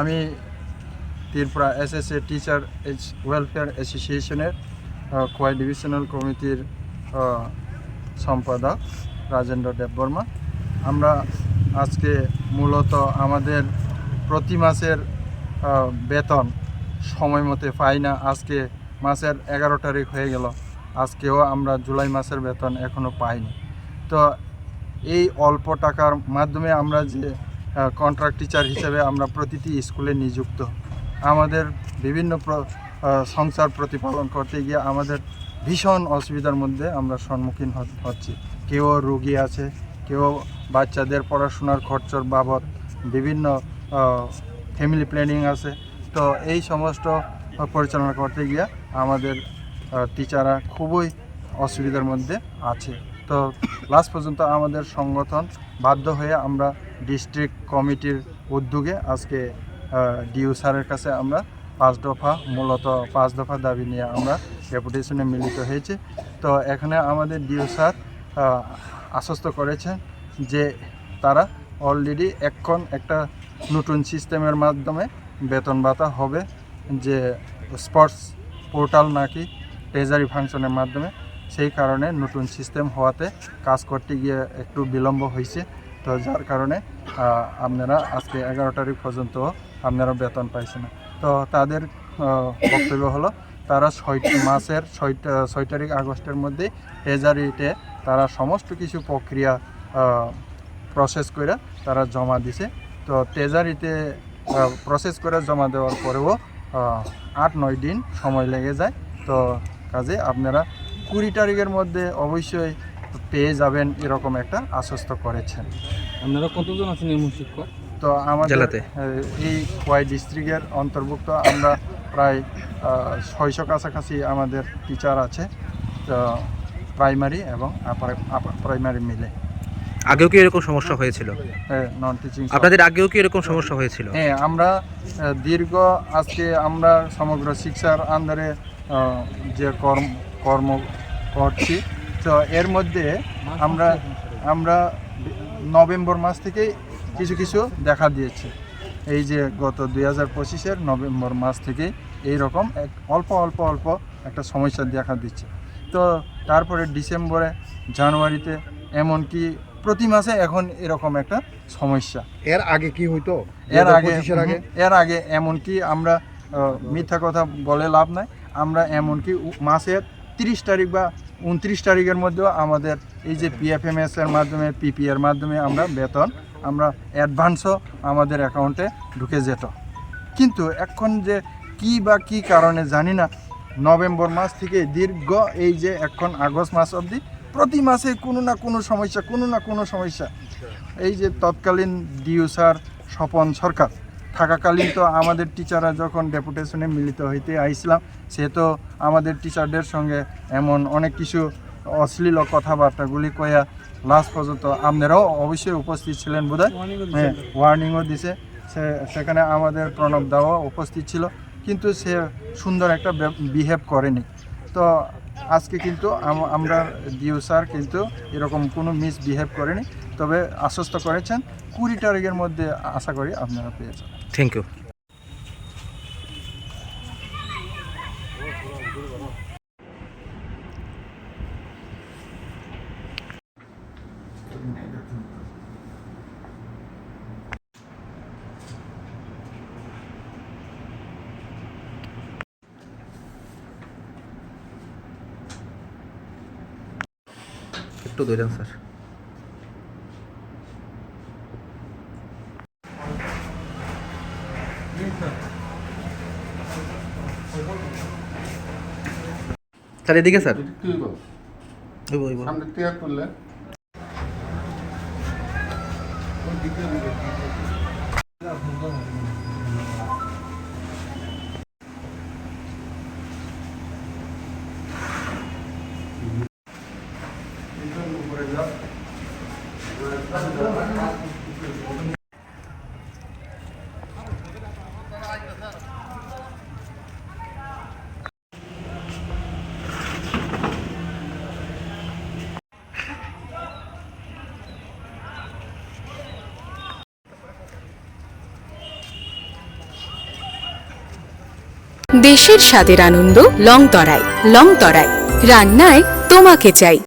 আমি Tripura SSA teacher welfare অ্যাসোসিয়েশনের Khowai divisional কমিটির সম্পাদক রাজেন্দ্র দেববর্মা। আমরা আজকে মূলত আমাদের প্রতি মাসের বেতন সময় মতো পাই না। আজকে মাসের 11 তারিখ হয়ে গেল, আজকেও আমরা জুলাই মাসের বেতন এখনও পাইনি। তো এই অল্প টাকার মাধ্যমে আমরা যে কন্ট্রাক্ট টিচার হিসেবে আমরা প্রতিটি স্কুলে নিযুক্ত, আমাদের বিভিন্ন সংসার প্রতিপালন করতে গিয়ে আমাদের ভীষণ অসুবিধার মধ্যে আমরা সম্মুখীন হচ্ছি। কেউ রোগী আছে, কেউ বাচ্চাদের পড়াশোনার খরচর বাবদ বিভিন্ন ফ্যামিলি প্ল্যানিং আছে। তো এই সমস্ত পরিচালনা করতে গিয়ে আমাদের টিচাররা খুবই অসুবিধার মধ্যে আছে। তো লাস্ট পর্যন্ত আমাদের সংগঠন বাধ্য হয়ে আমরা ডিস্ট্রিক্ট কমিটির উদ্যোগে আজকে ডিউ স্যারের কাছে আমরা 5 দফা দাবি নিয়ে আমরা ডেপুটেশনে মিলিত হয়েছি। তো এখানে আমাদের ডিউ স্যার আশ্বস্ত করেছেন যে তারা অলরেডি এখন একটা নতুন সিস্টেমের মাধ্যমে বেতন ভাতা হবে, যে স্পোর্টস পোর্টাল নাকি ট্রেজারি ফাংশনের মাধ্যমে। সেই কারণে নতুন সিস্টেম হওয়াতে কাজ করতে গিয়ে একটু বিলম্ব হয়েছে। তো যার কারণে আপনারা আজকে 11 তারিখ পর্যন্ত আপনারা বেতন পাইছেন না। তো তাদের বক্তব্য হলো তারা 6 তারিখ আগস্টের মধ্যে ট্রেজারিতে তারা সমস্ত কিছু প্রক্রিয়া প্রসেস করে তারা জমা দিছে। তো ট্রেজারিতে প্রসেস করে জমা দেওয়ার পরেও 8-9 দিন সময় লেগে যায়। তো কাজে আপনারা 20 তারিখের মধ্যে অবশ্যই পেয়ে যাবেন এরকম একটা আশ্বস্ত করেছেন। আপনারা কতজন আছেন এমন শিক্ষক? তো আমাদের এই খোয়াই ডিস্ট্রিক্টের অন্তর্ভুক্ত আমরা প্রায় 600 কাছাকাছি আমাদের টিচার আছে, তো প্রাইমারি এবং আপার প্রাইমারি মিলে। আগেও কি এরকম সমস্যা হয়েছিল? হ্যাঁ, নন টিচিং আপনাদের আগেও কি এরকম সমস্যা হয়েছিল? হ্যাঁ, আমরা দীর্ঘ আজকে আমরা সমগ্র শিক্ষার আন্ডারে যে কর্ম করছি, তো এর মধ্যে আমরা নভেম্বর মাস থেকে কিছু দেখা দিয়েছে। এই যে গত 2025-এর নভেম্বর মাস থেকে এইরকম অল্প একটা সমস্যা দেখা দিচ্ছে। তো তারপরে ডিসেম্বরে, জানুয়ারিতে, এমনকি প্রতি মাসে এখন এরকম একটা সমস্যা। এর আগে কি হইতো? এর আগে এমনকি আমরা মিথ্যা কথা বলে লাভ নাই, আমরা এমনকি মাসের 30 তারিখ বা 29 তারিখের মধ্যেও আমাদের এই যে PFMS এর মাধ্যমে, PP এর মাধ্যমে আমরা বেতন অ্যাডভান্সও আমাদের অ্যাকাউন্টে ঢুকে যেত। কিন্তু এখন যে কি কারণে জানি না, নভেম্বর মাস থেকে দীর্ঘ এই যে এখন আগস্ট মাস অবধি প্রতি মাসে কোনো না কোনো সমস্যা। এই যে তৎকালীন ডিউ স্যার স্বপন সরকার থাকাকালীন তো আমাদের টিচাররা যখন ডেপুটেশনে মিলিত হইতে আইছিলাম, সে তো আমাদের টিচারদের সঙ্গে এমন অনেক কিছু অশ্লীল কথাবার্তাগুলি কয়া লাস্ট পর্যন্ত আপনারাও অবশ্যই উপস্থিত ছিলেন বোধহয়, হ্যাঁ, ওয়ার্নিংও দিছে। সেখানে আমাদের প্রণব দাও উপস্থিত ছিল, কিন্তু সে সুন্দর একটা বিহেভ করেনি। তো আজকে কিন্তু আমরা ডিউ স্যার কিন্তু এরকম কোনো মিসবিহেভ করেনি, তবে আশ্বস্ত করেছেন 20 তারিখের মধ্যে আশা করি আপনারা পেয়ে যাবেন। Thank you. একটু দৌড়ান স্যার। স্যার এদিকে স্যার। দেশের স্বাদের আনন্দ লংতরায়। লংতরায়, রান্নায় তোমাকে চাই।